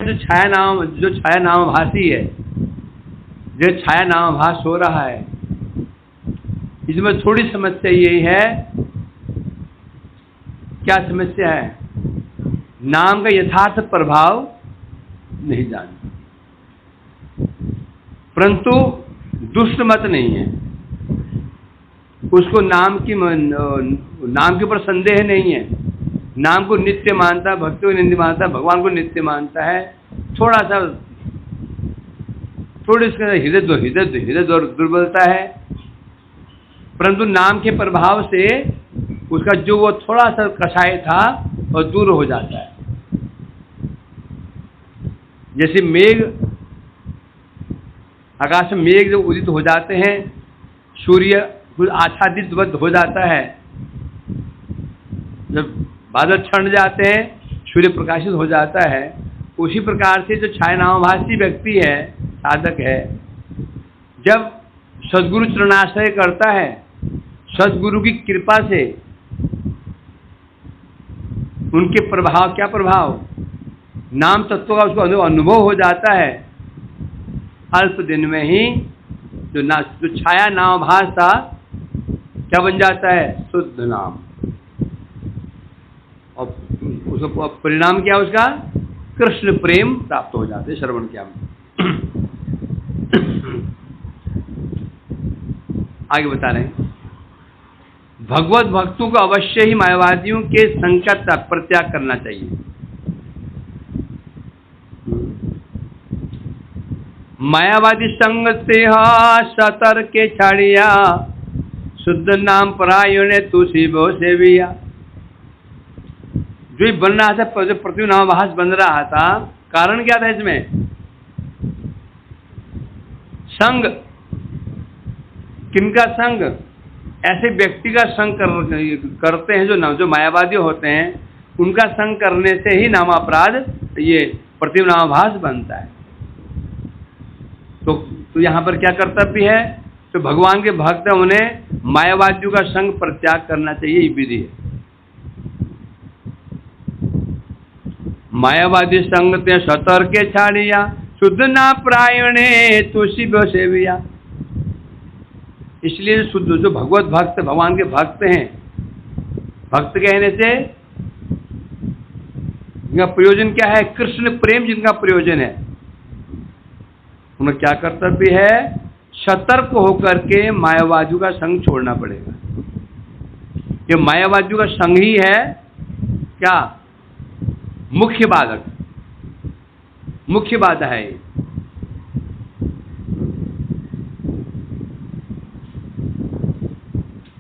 जो छाया नामभासी है, जो छाया नामभास हो रहा है, इसमें थोड़ी समस्या यही है। क्या समस्या है? नाम का यथार्थ प्रभाव नहीं जानता, परंतु दुष्ट मत नहीं है, उसको नाम के ऊपर संदेह नहीं है, नाम को नित्य मानता है, भक्ति को नित्य मानता है, भगवान को नित्य मानता है। थोड़ी इसके हृदय दुर्बलता है, परंतु नाम के प्रभाव से उसका जो वो थोड़ा सा कषाय था वो दूर हो जाता है। जैसे मेघ, आकाश में मेघ जब उदित हो जाते हैं, सूर्य कुछ आच्छादित हो जाता है, जब बादल छंट जाते हैं, सूर्य प्रकाशित हो जाता है, उसी प्रकार से जो छाया नामभासी व्यक्ति है, साधक है, जब सद्गुरु चरणाश्रय करता है, सद्गुरु की कृपा से उनके प्रभाव, क्या प्रभाव, नाम तत्व का उसको अनुभव हो जाता है, अल्प दिन में ही जो छाया नामभास था क्या बन जाता है? शुद्ध नाम। और उसका परिणाम क्या, उसका कृष्ण प्रेम प्राप्त हो जाते श्रवण क्या में। आगे बता रहे हैं, भगवत भक्तों को अवश्य ही मायावादियों के संकट का परित्याग करना चाहिए। मायावादी संग से सतर के छाड़िया, शुद्ध नाम परायणे तुसी बो सेविया। जो बन रहा था, पृथ्वी नामभास बन रहा था, कारण क्या था इसमें? संग। किनका संग? ऐसे व्यक्ति का संग करते हैं जो मायावादी होते हैं, उनका संग करने से ही नाम अपराध, ये पृथ्वी नामभास बनता है। तो यहाँ पर क्या कर्तव्य है? तो भगवान के भक्त हैं, उन्हें मायावादियों का संग परित्याग करना चाहिए, ये विधि है। मायावादी संग ते सतर के छाड़िया, शुद्ध ना प्रायणे तुसी बो सेविया। इसलिए शुद्ध जो भगवत भक्त, भगवान के भक्त हैं, भक्त कहने से इनका प्रयोजन क्या है? कृष्ण प्रेम जिनका प्रयोजन है, उन्हें क्या कर्तव्य है? सतर्क होकर के मायावादियों का संग छोड़ना पड़ेगा। ये मायावादियों का संग ही है क्या? मुख्य बाधक, मुख्य बाधा है ये।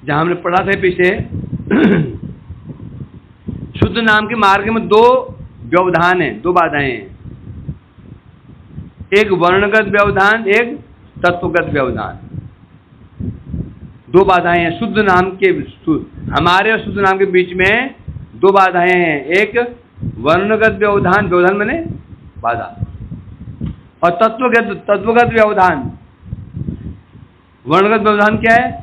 जहां हमने पढ़ा था पीछे, शुद्ध नाम के मार्ग में दो व्यवधान है, दो बाधाएं हैं, एक वर्णगत व्यवधान, एक तत्वगत व्यवधान। दो बाधाएं हैं शुद्ध नाम के, हमारे और शुद्ध नाम के बीच में दो बाधाएं हैं। एक वर्णगत व्यवधान, व्यवधान माने बाधा, और तत्वगत व्यवधान। वर्णगत व्यवधान क्या है?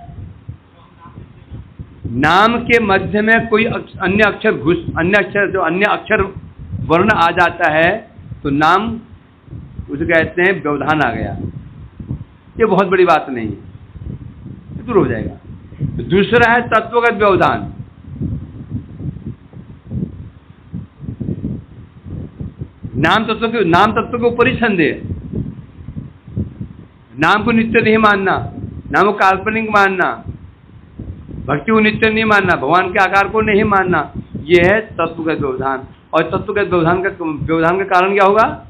नाम के मध्य में कोई अन्य अक्षर वर्ण आ जाता है तो नाम उसे कहते हैं व्यवधान आ गया। ये बहुत बड़ी बात नहीं है, दूर हो जाएगा। दूसरा है तत्वगत व्यवधान। नाम तत्व के ऊपर ही संदेह, नाम को नित्य नहीं मानना, नाम को काल्पनिक मानना, भक्ति को नित्य नहीं मानना, भगवान के आकार को नहीं मानना, यह है तत्वगत व्यवधान। और तत्वगत व्यवधान का कारण क्या होगा?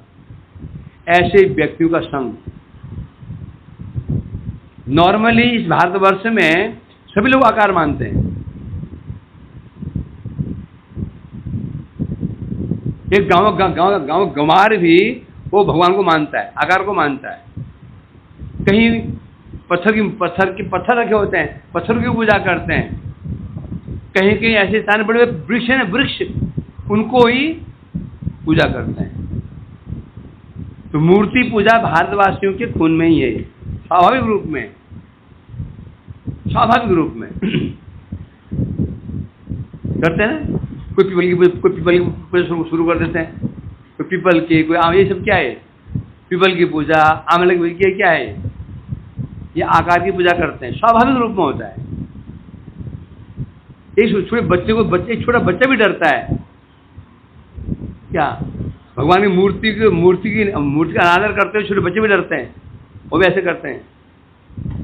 ऐसे व्यक्तियों का संग। नॉर्मली इस भारतवर्ष में सभी लोग आकार मानते हैं। एक गांव गंवार भी वो भगवान को मानता है, आकार को मानता है। कहीं पत्थर रखे होते हैं, पत्थर की पूजा करते हैं। कहीं कहीं ऐसे स्थान बड़े वृक्ष हैं, वृक्ष उनको ही पूजा करते हैं। तो मूर्ति पूजा भारतवासियों के खून में ही है, स्वाभाविक रूप में, स्वाभाविक रूप में करते हैं ना। कोई पीपल की पूजा शुरू कर देते हैं, कोई पीपल की, कोई आम, ये सब क्या है? पीपल की पूजा, आंवले की पूजा, क्या है? ये आकार की पूजा करते हैं, स्वाभाविक रूप में होता है। एक छोटे बच्चे को, एक छोटा बच्चा भी डरता है क्या? भगवान की मूर्ति का अनादर करते हुए छोटे बच्चे भी डरते हैं, वो भी ऐसे करते हैं,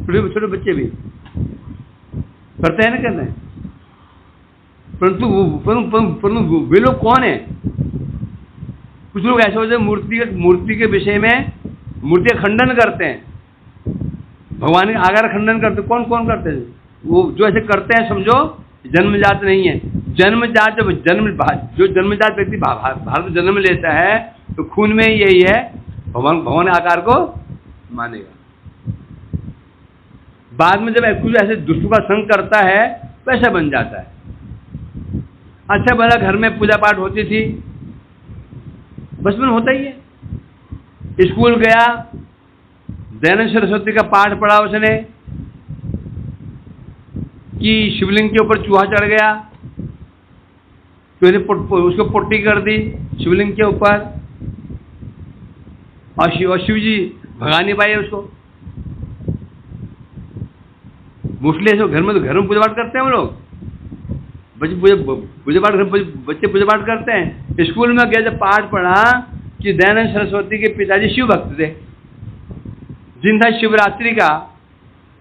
छोटे छोटे बच्चे भी करते हैं ना, कहते हैं। परंतु वे लोग कौन है? कुछ लोग ऐसे होते हैं मूर्ति के विषय में मूर्ति का खंडन करते हैं, भगवान का आकार खंडन करते। कौन कौन करते हैं? वो जो ऐसे करते हैं, समझो जन्मजात नहीं है। जन्मजात जो जन्मजात व्यक्ति भारत जन्म लेता है तो खून में यही है, भगवान आकार को मानेगा। बाद में जब कुछ ऐसे दुष्टों का संग करता है वैसा बन जाता है। अच्छा भला घर में पूजा पाठ होती थी, बचपन होता ही है। स्कूल गया, दयानंद सरस्वती का पाठ पढ़ा उसने कि शिवलिंग के ऊपर चूहा चढ़ गया, तो उसको पुट्टी कर दी शिवलिंग के ऊपर, और शिव जी भगा नहीं पाए उसको। मुस्लिम ऐसे घर में पूजा पाठ करते हैं हम लोग, बच्चे पूजा पाठ करते हैं। स्कूल में गया, जब पाठ पढ़ा कि दयानंद सरस्वती के पिताजी शिव भक्त थे, दिन था शिवरात्रि का,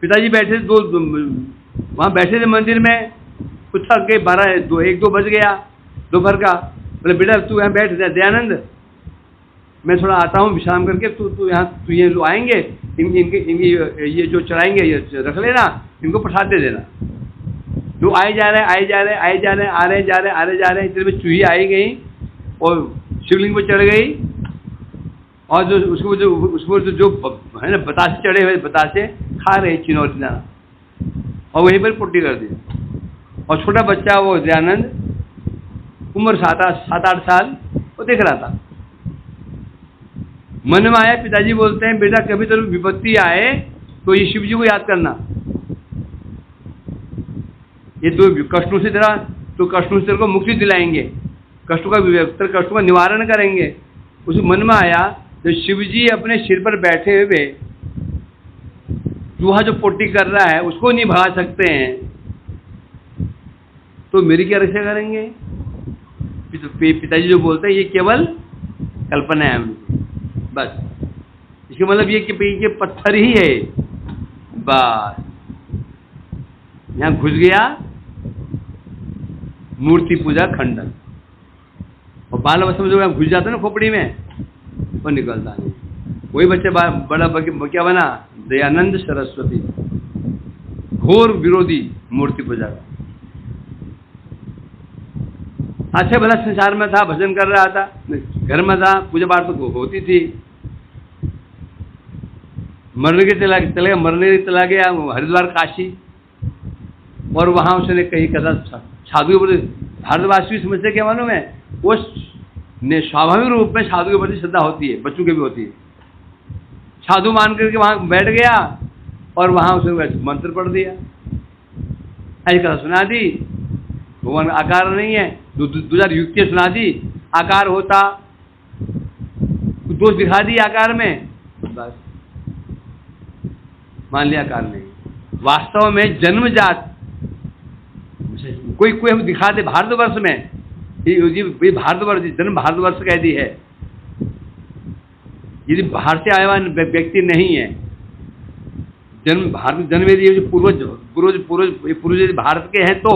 पिताजी बैठे वहां बैठे थे मंदिर में, कुछ थक गए, 1-2 बज गया दोपहर का। बोले बेटा तू यहाँ बैठ दयानंद, मैं थोड़ा आता हूँ विश्राम करके, तू ये लोग आएंगे, इनकी ये जो चढ़ाएंगे ये रख लेना, इनको प्रसाद दे देना। तो आए जा रहे आ रहे जा रहे, इतने में चूही आई गई और शिवलिंग पर चढ़ गई, और उसको जो है ना बतासे चढ़े हुए, बतासे खा रहे चिनौती दाना, और वहीं पर पुट्टी कर दी। और छोटा बच्चा वो दयानंद, उम्र 7-8 साल, वो देख रहा था। मन में आया, पिताजी बोलते हैं बेटा कभी तो विपत्ति आए तो ये शिव जी को याद करना, ये दो कष्टों से तेरे को मुक्ति दिलाएंगे, कष्टों का निवारण करेंगे। उस मन में आया, तो शिव जी अपने सिर पर बैठे हुए चूहा जो पोटी कर रहा है उसको नहीं भगा सकते हैं, तो मेरी क्या रक्षा करेंगे? पिताजी जो बोलते हैं ये केवल कल्पना है बस, इसका मतलब ये पत्थर ही है बस। यहां घुस गया मूर्ति पूजा खंडन, और बाल अवस्था में जो घुस जाता है ना खोपड़ी में, वो निकलता नहीं। वही बच्चे बड़ा क्या बना? दयानंद सरस्वती, घोर विरोधी मूर्ति पूजा का। अच्छा भला संसार में था, भजन कर रहा था, घर में था, पूजा पाठ तो होती थी। मरने के चला गया हरिद्वार काशी, और वहां उसने कही कथा साधु के प्रति, भारतवासी समझते क्या मालूम है, वो स्वाभाविक रूप में साधु के प्रति श्रद्धा होती है, बच्चों के भी होती है। साधु मान करके वहां बैठ गया और वहां उसने मंत्र पढ़ दिया, ऐसी कथा सुना दी। भगवान आकार नहीं है, 2000 युक्तियां सुना दी, आकार होता, दोष दिखा दी आकार में, बस मान लिया आकार नहीं। वास्तव में जन्मजात कोई हम दिखा दे भारतवर्ष में, ये भारतवर्ष जन्म भारतवर्ष कह दी है, यदि बाहर से आया हुआ व्यक्ति नहीं है, जन्म यदि पूर्वज यदि भारत के हैं तो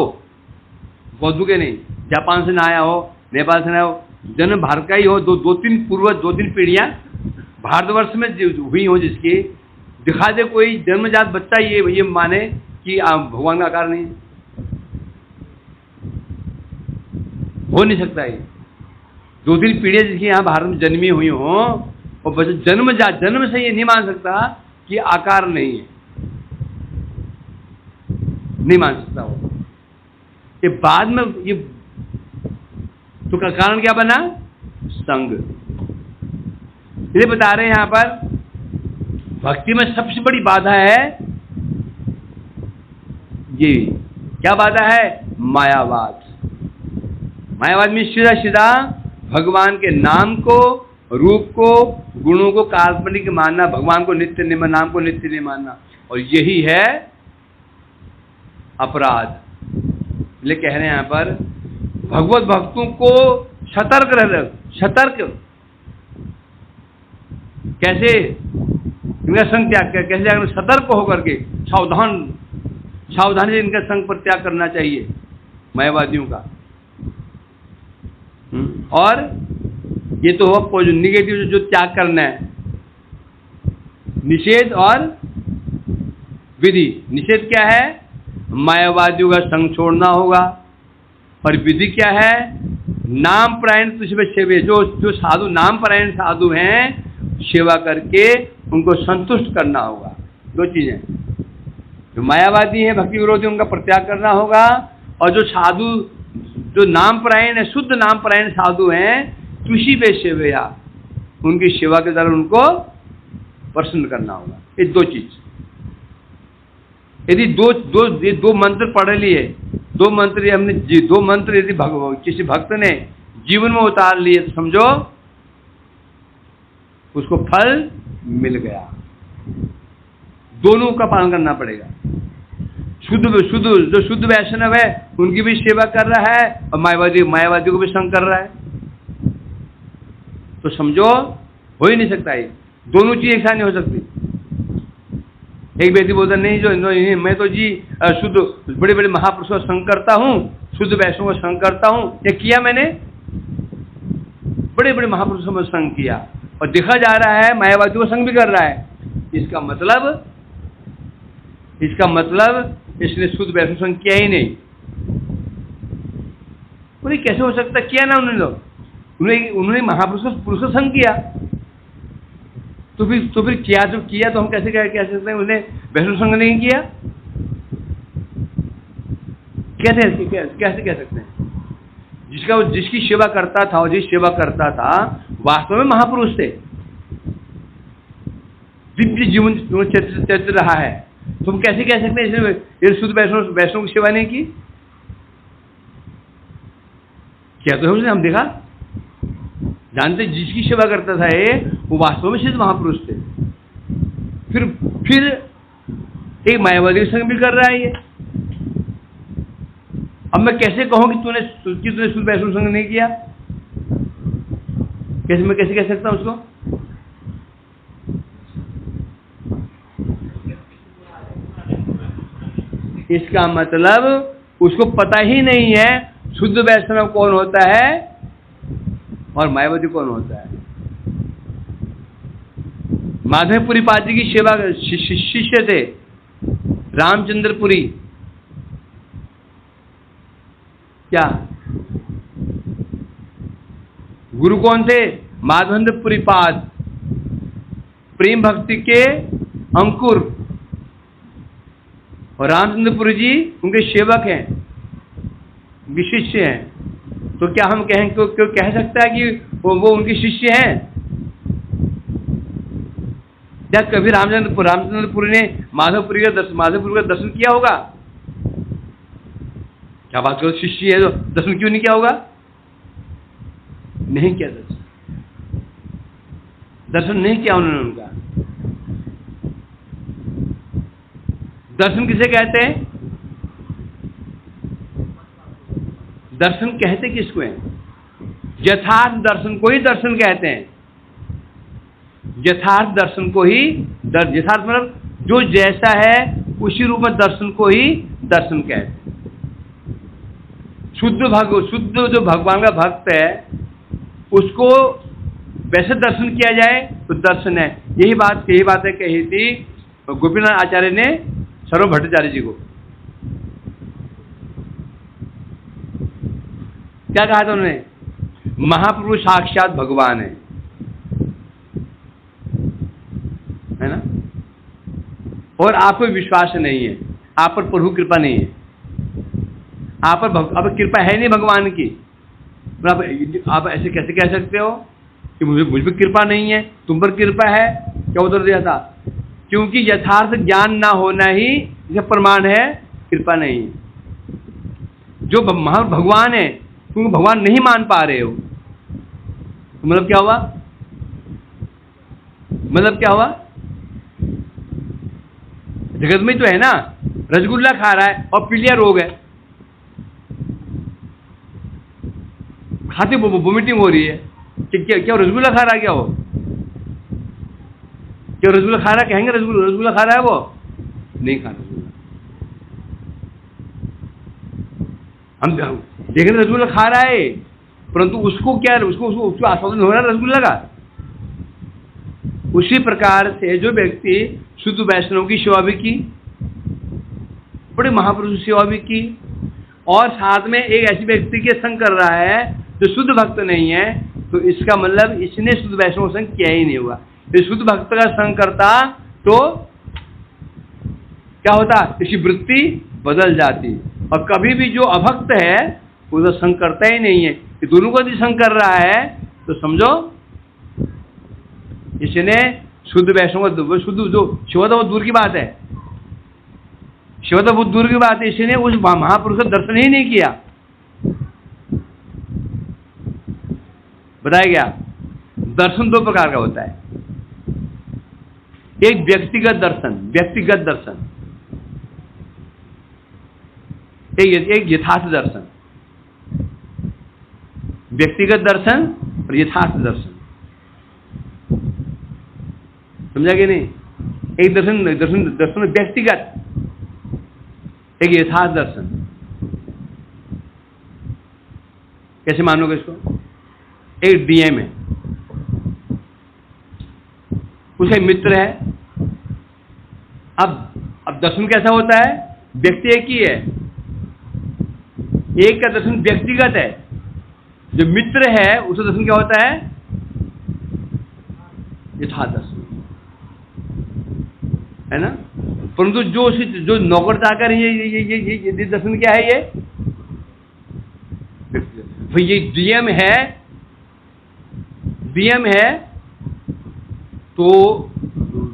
बौद्ध के नहीं, जापान से ना आया हो, नेपाल से ना हो, जन्म भारत का ही हो, 2-3 पीढ़ियां भारतवर्ष में हुई हो, जिसकी दिखा दे कोई जन्मजात बच्चा ये माने कि भगवान का आकार नहीं, हो नहीं सकता। ये 2-3 पीढ़ियां जिसकी यहाँ भारत में जन्मी हुई हो, और बच्चा जन्म से ये नहीं मान सकता कि आकार नहीं है, नहीं मान सकता वो। ये बाद में ये तो का कारण क्या बना? संग। ये बता रहे हैं यहां पर, भक्ति में सबसे बड़ी बाधा है ये, क्या बाधा है? मायावाद। मायावाद में सीधा भगवान के नाम को, रूप को, गुणों को काल्पनिक मानना, भगवान को नित्य नहीं मानना, नाम को नित्य नहीं मानना, और यही है अपराध। इसलिए कह रहे हैं यहाँ पर भगवत भक्तों को सतर्क रह, सतर्क कैसे, इनका संग त्याग कर, कैसे जाकर सतर्क होकर के सावधानी से इनका संग पर त्याग करना चाहिए मायावादियों का। और ये तो हो निगेटिव जो त्याग करना है, निषेध और विधि। निषेध क्या है? मायावादियों का संग छोड़ना होगा। और विधि क्या है? नाम परायण तुझमें सेवे, जो साधु नाम परायण साधु हैं, सेवा करके उनको संतुष्ट करना होगा। दो चीजें, जो मायावादी हैं, भक्ति विरोधी, उनका प्रत्याग करना होगा, और जो साधु, जो नाम परायण है, शुद्ध नाम परायण साधु हैं, तुषी पे सेवया, उनकी सेवा के द्वारा उनको प्रसन्न करना होगा। ये दो चीज। यदि दो मंत्र पढ़ लिए, दो मंत्र यदि किसी भक्त ने जीवन में उतार लिए, तो समझो उसको फल मिल गया। दोनों का पालन करना पड़ेगा। जो शुद्ध वैष्णव है, उनकी भी सेवा कर रहा है, और मायावादी को भी संग कर रहा है, तो समझो हो ही नहीं सकता। ये दोनों चीज एक साथ नहीं हो सकती। एक व्यक्ति बोलता नहीं, मैं तो जी शुद्ध बड़े बड़े महापुरुषों का संग करता हूँ, शुद्ध वैष्णव का संग करता हूँ। ये किया मैंने, बड़े बड़े महापुरुषों में संग किया, और देखा जा रहा है मायावादियों का संग भी कर रहा है। इसका मतलब इसने शुद्ध वैष्णव संग किया ही नहीं। बोले कैसे हो सकता? किया ना उन्होंने महापुरुष का संग किया, तो फिर किया तो हम कैसे कह सकते हैं उन्हें वैष्णव संग नहीं किया? कैसे कह सकते हैं? जिसकी सेवा करता था, और जिस सेवा करता था, वास्तव में महापुरुष थे, दिव्य जीवन चरित्र रहा है, तो हम कैसे कह सकते हैं इसने शुद्ध वैष्णव की सेवा नहीं की? क्या तो हम देखा, जानते जिसकी सेवा करता था ये, वो वास्तव में सिद्ध महापुरुष थे। फिर एक मायावादी संग भी कर रहा है ये। अब मैं कैसे कहूं कि तूने शुद्ध वैष्णव संग नहीं किया? मैं कैसे कह सकता हूं उसको? इसका मतलब उसको पता ही नहीं है शुद्ध वैष्णव कौन होता है और मायावादी कौन होता है। माधवपुरी पात्री की सेवा शिष्य थे रामचंद्रपुरी, क्या गुरु कौन थे? माधवेंद्रपुरी पाद, प्रेम भक्ति के अंकुर, और रामचंद्रपुरी जी उनके सेवक हैं, उनके शिष्य हैं। तो क्या हम क्यों कह सकता है कि वो उनके शिष्य हैं? क्या कभी रामचंद्रपुरी ने माधवपुरी का दर्शन किया होगा? क्या बात करो, शिष्य है तो दर्शन क्यों नहीं किया होगा? नहीं किया दर्शन नहीं किया उन्होंने उनका। दर्शन किसे कहते हैं? दर्शन कहते किसको हैं? यथार्थ दर्शन को ही दर्शन कहते हैं। यथार्थ दर्शन को ही यथार्थ मतलब जो जैसा है उसी रूप में दर्शन को ही दर्शन कहते हैं। शुद्ध जो भगवान का भक्त है उसको वैसे दर्शन किया जाए तो दर्शन है। यही बात है कही थी गोपीनाथ आचार्य ने सर्व भट्टाचार्य जी को। क्या कहा था उन्होंने? महाप्रभु साक्षात भगवान है ना, और आपको विश्वास नहीं है, आप पर प्रभु कृपा नहीं है, आप पर कृपा है नहीं भगवान की। आप ऐसे कैसे कह सकते हो कि मुझ पर कृपा नहीं है, तुम पर कृपा है? क्या उत्तर दिया था? क्योंकि यथार्थ ज्ञान ना होना ही यह प्रमाण है कृपा नहीं। जो महान भगवान है, तुम भगवान नहीं मान पा रहे हो, तो मतलब क्या हुआ? मतलब क्या हुआ? जगत में तो है ना, रसगुल्ला खा रहा है और पीलिया रोग है, खाते वोमिटिंग हो रही है, क्या रसगुल्ला खा रहा है? क्या वो क्या रसगुल्ला खा रहा है? कहेंगे रसगुल्ला खा रहा है? वो नहीं खा रसगुल्ला। हम देख रहे रसगुल्ला खा रहा है, परंतु उसको क्या, उसको आस्वादन हो रहा है रसगुल्ला का। उसी प्रकार से जो व्यक्ति शुद्ध वैष्णव की सेवा भी की, बड़े महापुरुष सेवा भी की, और साथ में एक ऐसे व्यक्ति के संग कर रहा है जो शुद्ध भक्त नहीं है, तो इसका मतलब इसने शुद्ध वैष्णव संग किया ही नहीं हुआ। ये शुद्ध भक्त का संग करता तो क्या होता? इसकी वृत्ति बदल जाती। और कभी भी जो अभक्त है वो तो संग करता ही नहीं है। ये दोनों को यदि संग कर रहा है तो समझो इसने शुद्ध वैष्णव, शुद्ध जो शिव तो दूर की बात है, शिव तो बहुत दूर की बात है, इसने उस महापुरुष का दर्शन ही नहीं किया। बताया गया दर्शन दो प्रकार का होता है, एक व्यक्तिगत दर्शन, एक यथार्थ दर्शन। व्यक्तिगत दर्शन और यथार्थ दर्शन, समझा कि नहीं? एक दर्शन व्यक्तिगत, एक यथार्थ दर्शन। कैसे मानोगे इसको? एक डीएम है, उसका मित्र है। अब दर्शन कैसा होता है? व्यक्ति एक ही है, एक का दर्शन व्यक्तिगत है, जो मित्र है उसका दर्शन क्या होता है? यथार्थ दर्शन, है ना? परंतु जो नौकर चाकर ये दर्शन क्या है? ये भाई ये डीएम है तो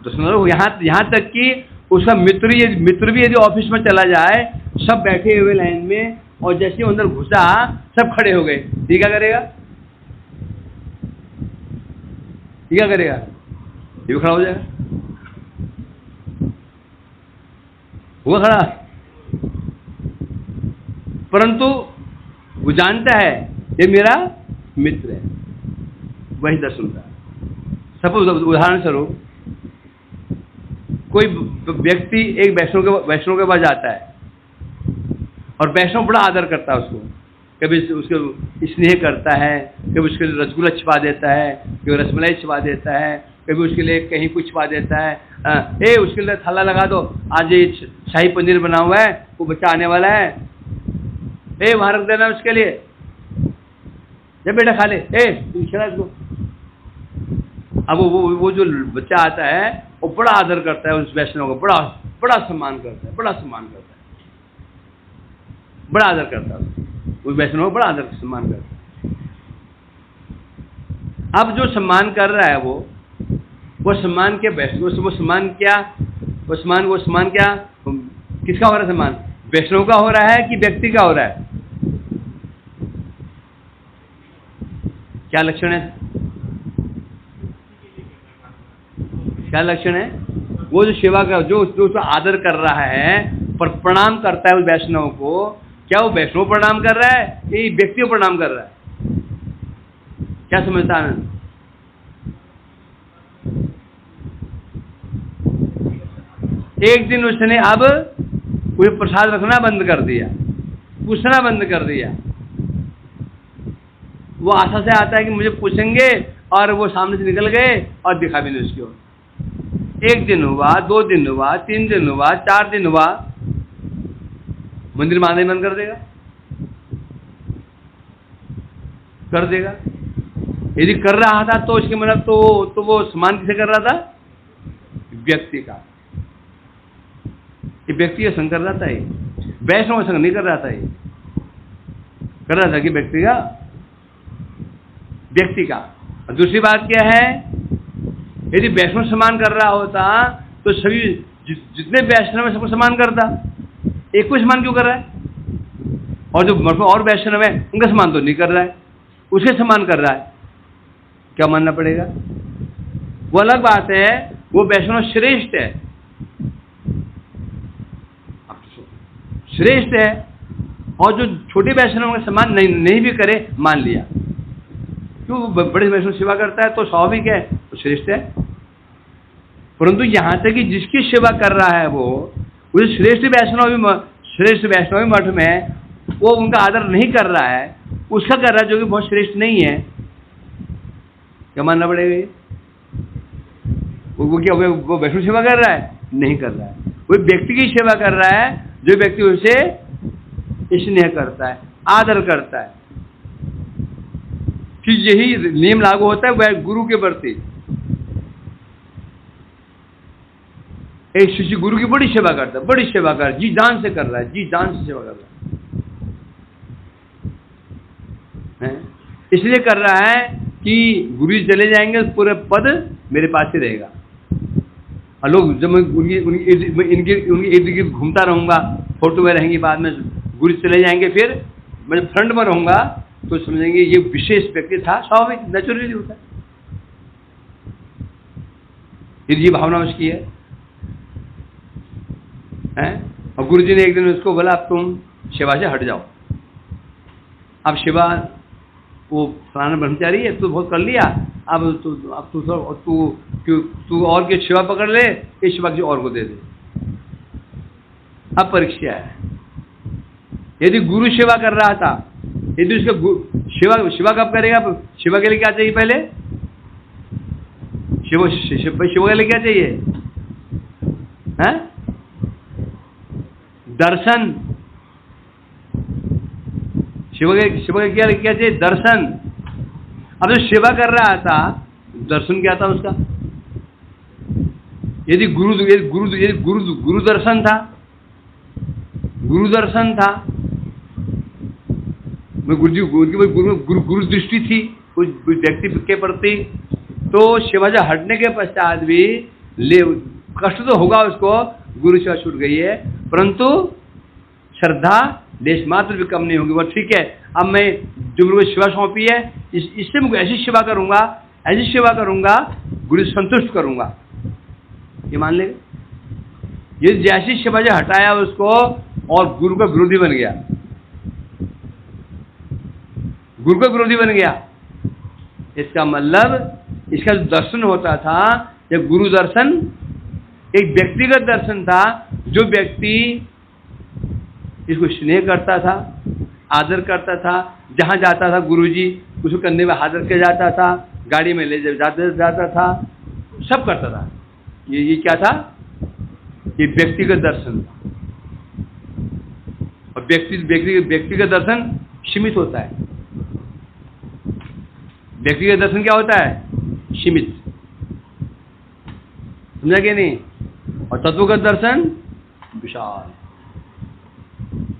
दर्शन यहां तक कि उसका मित्र भी यदि ऑफिस में चला जाए, सब बैठे हुए लाइन में, और जैसे ही अंदर घुसा सब खड़े हो गए, ये क्या करेगा? ये खड़ा हो जाएगा, हुआ खड़ा। परंतु वो जानता है ये मेरा मित्र है, वही दर्शन का। सपोज उदाहरण स्वरूप कोई व्यक्ति एक वैष्णव के पास जाता है, और वैष्णव बड़ा आदर करता है उसको, कभी उसको स्नेह करता है, कभी उसके लिए रसगुल्ला छिपा देता है, कभी रसमलाई छिपा देता है, कभी उसके लिए कहीं कुछ छिपा देता है। उसके लिए थाला लगा दो, आज ये शाही पनीर बना हुआ है, वो बच्चा आने वाला है, वहां रख देना उसके लिए, जब बेटा खा ले, खिला इसको। अब वो जो बच्चा आता है वो बड़ा आदर करता है उस वैष्णव का, बड़ा सम्मान करता है, बड़ा आदर करता है उस वैष्णव का, बड़ा आदर सम्मान करता है। अब जो सम्मान कर रहा है वो सम्मान क्या? वैष्णव वो सम्मान क्या? वो सम्मान क्या? किसका हो रहा है सम्मान? वैष्णव का हो रहा है कि व्यक्ति का हो रहा है? क्या लक्षण है? क्या लक्षण है? वो जो सेवा का जो आदर कर रहा है, पर प्रणाम करता है उस वैष्णव को, क्या वो वैष्णव प्रणाम कर रहा है कि व्यक्ति को प्रणाम कर रहा है? क्या समझता है? एक दिन उसने अब कोई प्रसाद रखना बंद कर दिया, पूछना बंद कर दिया। वो आशा से आता है कि मुझे पूछेंगे, और वो सामने से निकल गए और दिखा भी नहीं उसकी ओर। 1 दिन हुआ, 2 दिन हुआ, 3 दिन हुआ, 4 दिन हुआ, मंदिर मानना ही बंद कर देगा। यदि कर रहा था तो उसके मतलब तो वो सम्मान किसे कर रहा था? व्यक्ति का। ये व्यक्ति का संग कर रहा था, वैष्णव संग नहीं कर रहा था। ये कर रहा था कि व्यक्ति का। और दूसरी बात क्या है, यदि वैष्णव सम्मान कर रहा होता तो सभी जितने वैष्णव है सबको सम्मान करता। एक को सम्मान क्यों कर रहा है? और जो और वैष्णव है उनका सम्मान तो नहीं कर रहा है, उसके सम्मान कर रहा है। क्या मानना पड़ेगा? वो अलग बात है, वो वैष्णव श्रेष्ठ है, श्रेष्ठ है, और जो छोटे वैष्णव का सम्मान नहीं भी करे, मान लिया, क्यों? बड़े वैष्णव सेवा करता है तो स्वाभाविक है, तो श्रेष्ठ है। परंतु यहां तक कि जिसकी सेवा कर रहा है वो उस श्रेष्ठ वैष्णवी मठ में वो उनका आदर नहीं कर रहा है, उसका कर रहा है जो कि बहुत श्रेष्ठ नहीं है, क्या मानना पड़ेगा? वो क्या वो वैष्णव सेवा कर रहा है? नहीं कर रहा है, वो व्यक्ति की सेवा कर रहा है जो व्यक्ति उसे स्नेह करता है, आदर करता है। कि यही नियम लागू होता है वह गुरु के प्रति। एक शिष्य गुरु की बड़ी सेवा करता है, बड़ी सेवा कर, जी जान से कर रहा है, जी जान से सेवा कर रहा है, इसलिए कर रहा है कि गुरु जी चले जाएंगे पूरे पद मेरे पास ही रहेगा। और लोग जब मैं उनके इर्द गिर्द घूमता रहूंगा, फोटो में रहेंगे, बाद में गुरु चले जाएंगे, फिर मैं फ्रंट में रहूंगा, तो समझेंगे ये विशेष व्यक्ति था, स्वाभाविक नेचुरली होता है, ये भावना उसकी है। और गुरु जी ने एक दिन उसको बोला अब तुम सेवा से हट जाओ, अब सेवा वो फलाना ब्रह्मचारी है, तू बहुत कर लिया, अब तू और की सेवा पकड़ ले, इस सेवा किसी और को दे दे। अब परीक्षा है, यदि गुरु सेवा कर रहा था, यदि उसका सेवा कब करेगा? सेवा के लिए क्या चाहिए? पहले सेवा के लिए क्या चाहिए? हैं? दर्शन। सेवा के क्या चाहिए? दर्शन। अब जो सेवा कर रहा था, दर्शन क्या था उसका? यदि गुरु दर्शन था, गुरु दर्शन था, गुरु दृष्टि थी उस व्यक्ति के प्रति, तो सेवा से हटने के पश्चात भी कष्ट तो होगा उसको, गुरु सेवा छूट गई है, परंतु श्रद्धा देश मात्र भी कम नहीं होगी। वो ठीक है, अब मैं जो गुरु को सेवा सौंपी है, इससे मैं ऐसी सेवा करूंगा, गुरु संतुष्ट करूंगा, ये मान लेगा। ये जैसी सेवा से हटाया उसको और गुरु का विरोधी बन गया, गुरु का विरोधी बन गया, इसका मतलब इसका जो दर्शन होता था, यह गुरु दर्शन एक व्यक्तिगत दर्शन था, जो व्यक्ति इसको स्नेह करता था, आदर करता था, जहां जाता था गुरुजी उसको कंधे में हाथ रख के जाता था, गाड़ी में ले जाता था, सब करता था। ये क्या था? ये व्यक्तिगत दर्शन था। और व्यक्तिगत दर्शन सीमित होता है। व्यक्तिगत दर्शन क्या होता है? सीमित, समझा कि नहीं? और तत्वगत दर्शन विशाल।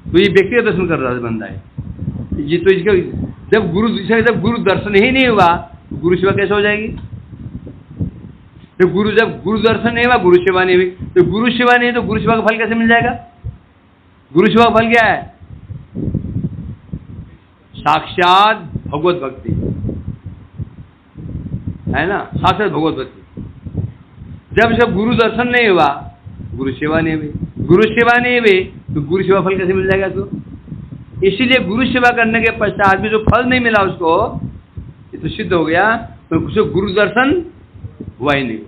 तो ये व्यक्तिगत दर्शन कर रहा है बंदा है ये, तो इसका जब गुरु दर्शन ही नहीं हुआ, गुरु सेवा कैसे हो जाएगी? जब गुरु दर्शन नहीं हुआ, गुरु सेवा नहीं हुई, तो गुरु सेवा नहीं, तो गुरु सेवा का फल कैसे मिल जाएगा? गुरु सेवा का फल क्या है? साक्षात भगवत भक्ति है ना, साक्षात भगवत भक्ति। जब गुरु दर्शन नहीं हुआ, गुरु सेवा नहीं हुई, गुरु सेवा नहीं हुई, तो गुरु सेवा फल कैसे मिल जाएगा? तो इसीलिए गुरु सेवा करने के पश्चात भी जो फल नहीं मिला उसको, ये तो सिद्ध हो गया, तो उसको गुरु दर्शन हुआ ही नहीं।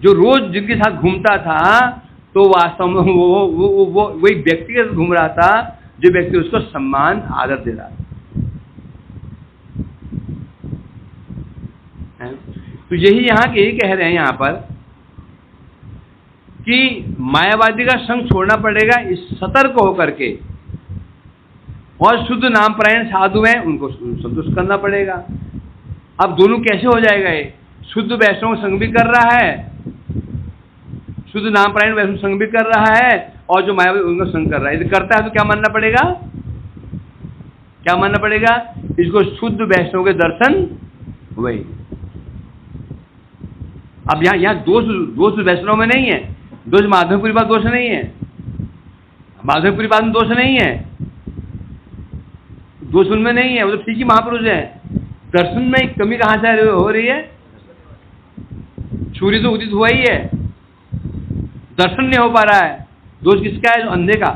जो रोज जिनके साथ घूमता था, तो वास्तव में वो एक व्यक्ति के साथ घूम रहा था, जो व्यक्ति उसको सम्मान आदर दे रहा था। तो यही यहाँ के कह रहे हैं यहाँ पर कि मायावादी का संग छोड़ना पड़ेगा, इस सतर्क होकर के, और शुद्ध नाम परायण साधु हैं उनको संतुष्ट करना पड़ेगा। अब दोनों कैसे हो जाएगा? ये शुद्ध वैष्णव संग भी कर रहा है, शुद्ध नाम परायण वैष्णव संग भी कर रहा है, और जो मायावादी उनका संग कर रहा है, यदि करता है तो क्या मानना पड़ेगा? क्या मानना पड़ेगा? इसको शुद्ध वैष्णव के दर्शन हुए। अब यहाँ दोष वैष्णव में नहीं है, दोष माधवपुरी बात दोष नहीं है, माधवपुरी बात में दोष नहीं है, दोष उनमें नहीं है, वो तो ठीक ही महापुरुष है। दर्शन में कमी कहां से हो रही है? सूर्य तो उदित हुआ ही है, दर्शन नहीं हो पा रहा है। दोष किसका है? अंधे का।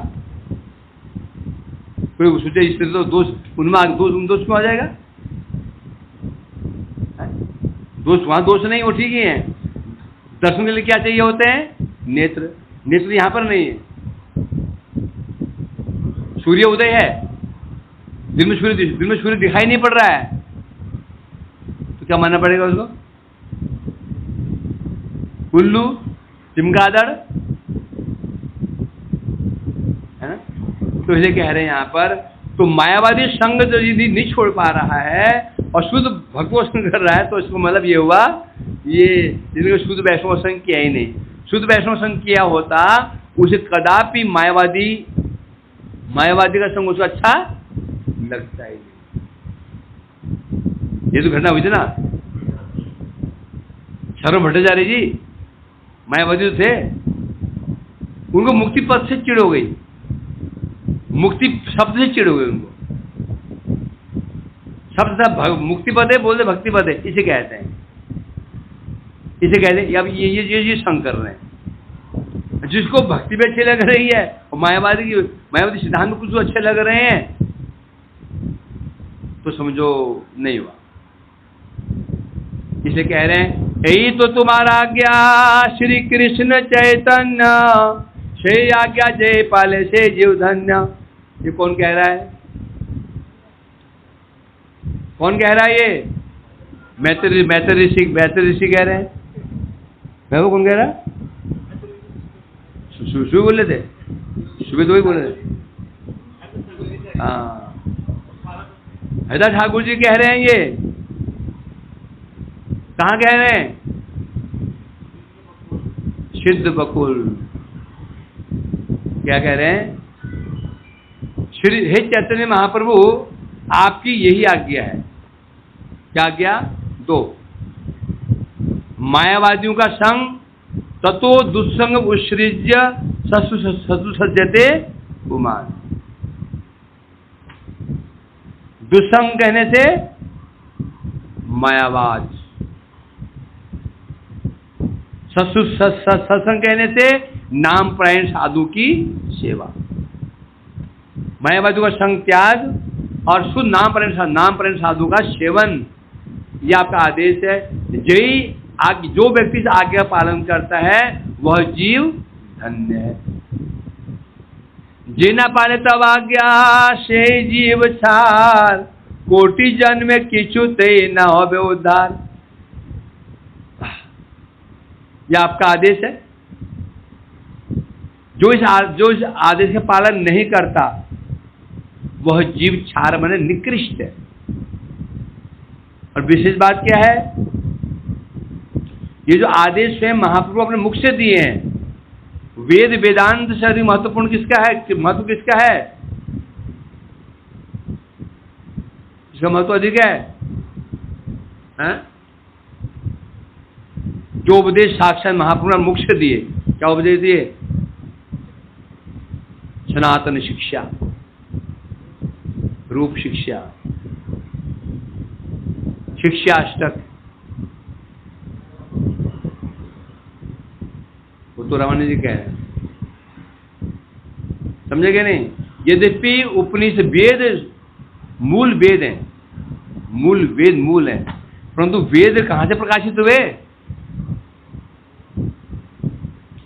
कोई सोचे इससे तो दोष उनमें दोष क्यों आ जाएगा? दोष वहां दोष नहीं, वो ठीक ही है। दर्शन के लिए क्या चाहिए होते हैं? नेत्र। नेत्र यहां पर नहीं है। सूर्य उदय है, दिन में सूर्य दिखाई नहीं पड़ रहा है, तो क्या मानना पड़ेगा उसको? उल्लू, चमगादड़, है ना? तो इसे कह रहे हैं यहां पर, तो मायावादी संग जो यदि नहीं छोड़ पा रहा है और शुद्ध भगवत कर रहा है, तो इसको मतलब ये हुआ, ये जिन्होंने शुद्ध वैष्णव संग किया ही नहीं। शुद्ध वैष्णव संग किया होता, उसे कदापि मायावादी का संग उसको अच्छा लगता ही नहीं। ये तो घटना हुई थी ना, शरण भट्टाचार्य जी मायावादी तो थे, उनको मुक्ति पद से चिढ़ हो गई, मुक्ति शब्द से चिढ़ हो गई उनको। शब्द था मुक्ति पद है, बोलते भक्ति पद है, इसे कहते हैं, इसे कहते हैं। अब ये संग कर रहे हैं। जिसको भक्ति में अच्छे लग रही है और मायावादी सिद्धांत में कुछ तो अच्छे लग रहे हैं, तो समझो नहीं हुआ। इसे कह रहे हैं, यही तो तुम्हारा आज्ञा श्री कृष्ण चैतन्य, से आज्ञा जय पाले से जीव धन्य। ये कौन कह रहा है? कौन कह रहा है? ये मैत्री ऋषि कह रहे हैं। मैं वो कौन कह रहा है? सुबह बोले थे, सुबह तो वही बोले थे। हाँ, हरिदास ठाकुर जी कह रहे हैं। ये कहाँ कह रहे हैं? सिद्ध बकुल क्या कह रहे हैं? श्री हे चैतन्य महाप्रभु, आपकी यही आज्ञा है। क्या आज्ञा? 2, मायावादियों का संग, ततो दुस्संग उत्सृज्य ससु सज्जते पुमान। दुस्संग कहने से मायावाद, सत्संग कहने से नाम प्रायण साधु की सेवा। मायावादी का संग त्याग और शुद्ध नाम प्रायण साधु का सेवन, यह आपका आदेश है। जो व्यक्ति इस आज्ञा पालन करता है वह जीव धन्य है। जिना पाले तब आज्ञा से जीव छार, कोटि जन्म में किचु ते न होबे उद्धार। यह आपका आदेश है। जो इस आदेश का पालन नहीं करता वह जीव छार माने निकृष्ट है। और विशेष बात क्या है? ये जो आदेश है महाप्रभु अपने मुख से दिए हैं। वेद वेदांत से अधिक महत्वपूर्ण किसका है? महत्व किसका है? इसका महत्व अधिक है, हैं? जो उपदेश साक्षात महाप्रभु ने मुख से दिए, क्या उपदेश दिए? सनातन शिक्षा, रूप शिक्षा, शिक्षाष्टक। वो तो रमन जी कह रहे हैं, समझेगे नहीं? यद्यपि उपनिषद वेद मूल वेद है, वेद मूल है, परंतु वेद कहां से प्रकाशित हुए?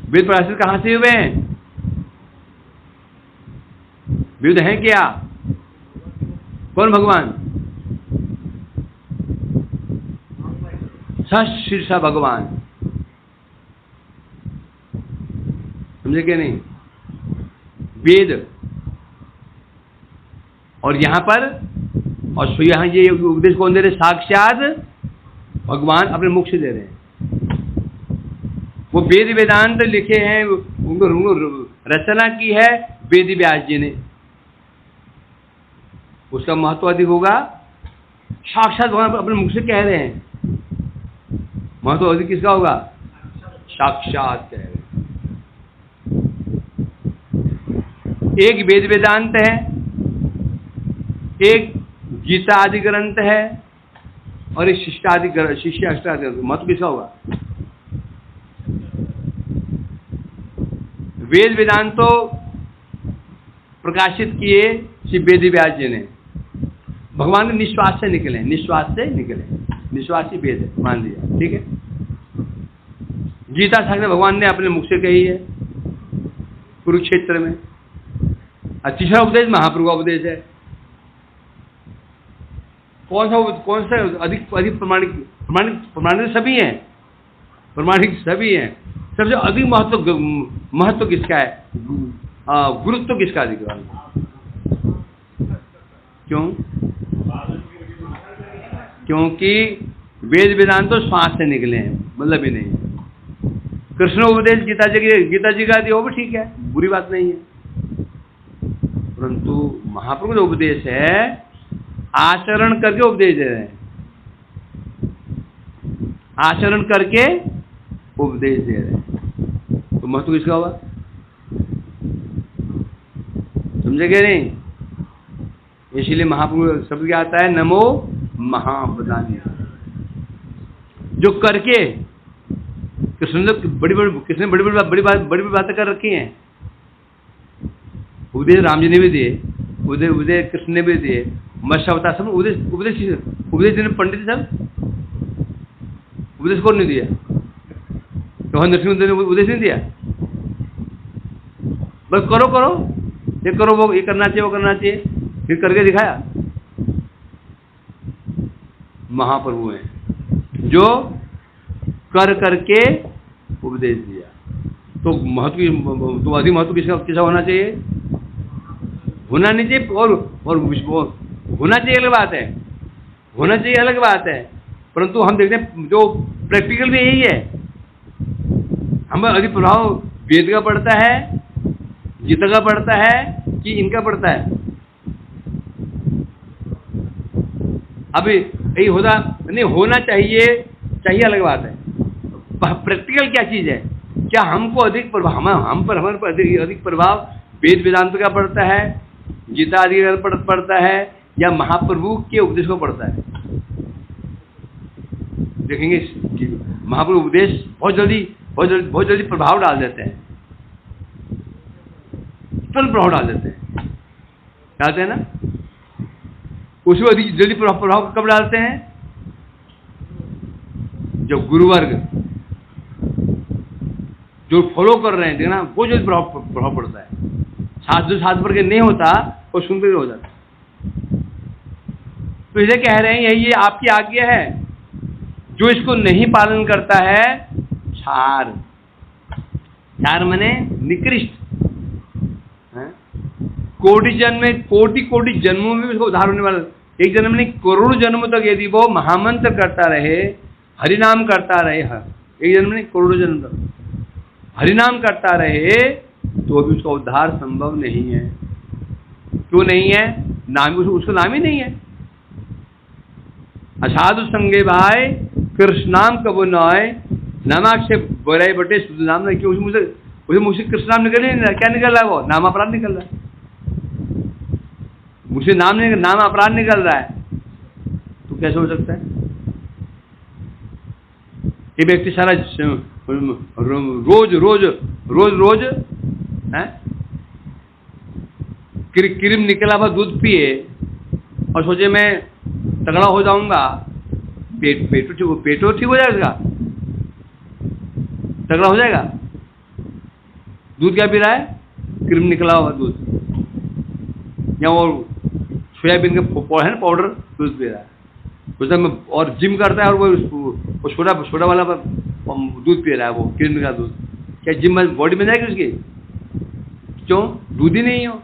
वेद प्रकाशित कहां से हुए हैं? वेद है क्या? कौन भगवान? शीर्षा भगवान, समझे क्या नहीं? वेद। और यहां पर और यहां ये उपदेश कौन दे रहे? साक्षात भगवान अपने मुख से दे रहे हैं। वो वेद वेदांत लिखे हैं, उनको रचना की है वेद व्यास जी ने, उसका महत्व अधिक होगा। साक्षात भगवान अपने मुख से कह रहे हैं, महत्व अधिक किसका होगा? साक्षात कह रहे हैं। एक वेद वेदांत है, एक गीता आदि ग्रंथ है, और एक शिष्य अष्टादि महत्व किसका होगा? वेद वेदांत तो प्रकाशित किए श्री वेद व्यास जी ने, भगवान के निश्वास से निकले, निश्वास ही वेद है, मान लिया, ठीक है। गीता साक्षात भगवान ने अपने मुख से कही है कुरुक्षेत्र में। और तीसरा उपदेश महाप्रभु का उपदेश है। कौन सा अधिक प्रमाणिक सभी हैं, प्रमाणिक सभी हैं। सबसे अधिक महत्व किसका है? गुरुत्व किसका अधिक? क्यों? क्योंकि वेद वेदांत तो श्वास से निकले हैं, मतलब ही नहीं। कृष्ण उपदेश गीता जी का दिया, वो भी ठीक है, बुरी बात नहीं है, परंतु महाप्रभु जो उपदेश है आचरण करके उपदेश दे रहे हैं, आचरण करके उपदेश दे रहे हैं, तो महत्व किसका होगा? समझे क्या नहीं? इसीलिए महाप्रभु शब्द क्या आता है? नमो महावदान्य। जो करके कृष्ण ने बड़ी बातें कर रखी हैं। उपदेश राम जी ने भी दिए, उपदेश कृष्ण ने भी दिए, मत्स्य अवतार सब उपदेश जिन्हें पंडित सब उपदेश कौन नहीं दिया? तो नरसिंह ने उपदेश नहीं दिया? बस करो, ये करो, वो ये करना चाहिए, वो करना चाहिए, फिर करके दिखाया। महाप्रभु है जो कर करके उपदेश दिया। तो महत्व, तो अधिक महत्व किसका होना चाहिए? होना नहीं चाहिए, और होना चाहिए अलग बात है, होना चाहिए अलग बात है, परंतु हम देखते हैं जो प्रैक्टिकल में यही है। हमें अधिक प्रभाव वेद का पड़ता है, गीता का पड़ता है कि इनका पड़ता है? अभी यही होना चाहिए अलग बात है। प्रैक्टिकल क्या चीज है? क्या हमको अधिक प्रभाव, हमारे पर अधिक प्रभाव वेद वेदांत का पड़ता है, गीता आदि का पड़ता है, या महाप्रभु के उपदेश को पड़ता है? देखेंगे महाप्रभु उपदेश बहुत जल्दी प्रभाव डाल देते हैं, तुरंत प्रभाव डाल देते हैं ना। उसमें अधिक जल्दी प्रभाव कब डालते हैं? जब गुरुवर्ग जो फॉलो कर रहे हैं, देखना वो जो प्रभाव पड़ता है। जो साथ पढ़ के नहीं होता वो सुनते ही हो जाता। तो इसे कह रहे हैं यही आपकी आज्ञा है, जो इसको नहीं पालन करता है क्षार माने निकृष्ट, कोटि जन्मों में भी उसको उद्धार होने वाला, एक जन्म नहीं करोड़ों जन्मों तक यदि वो महामंत्र करता रहे, हरिनाम करता रहे, एक जन्म नहीं करोड़ों जन्म तक हरिनाम करता रहे, तो भी उसका उद्धार संभव नहीं है। क्यों नहीं है? नाम उसका नाम ही नहीं है। असाधु संगे भाई कृष्णाम कबो नॉय नामाक्षे बोराई बटे शुद्ध नाम नहीं। क्यों? मुझसे कृष्ण नाम निकल ही नहीं रहा। क्या निकल रहा है? वो नाम अपराध निकल रहा है। मुझसे नाम अपराध निकल रहा है, तो कैसे हो सकता है? ये व्यक्ति सारा रोज है क्रीम निकला हुआ दूध पिए और सोचे मैं तगड़ा हो जाऊंगा, पेटो ठीक हो जाएगा, तगड़ा हो जाएगा। दूध क्या पी रहा है? क्रीम निकला हुआ दूध, या वो सोयाबीन का है ना पाउडर, दूध पी रहा है। उसमें और जिम करता है और वो छोटा वाला दूध पी रहा है, वो क्रीम का दूध। क्या जिम बॉडी में जाएगी उसकी? क्यों? दूध ही नहीं हो।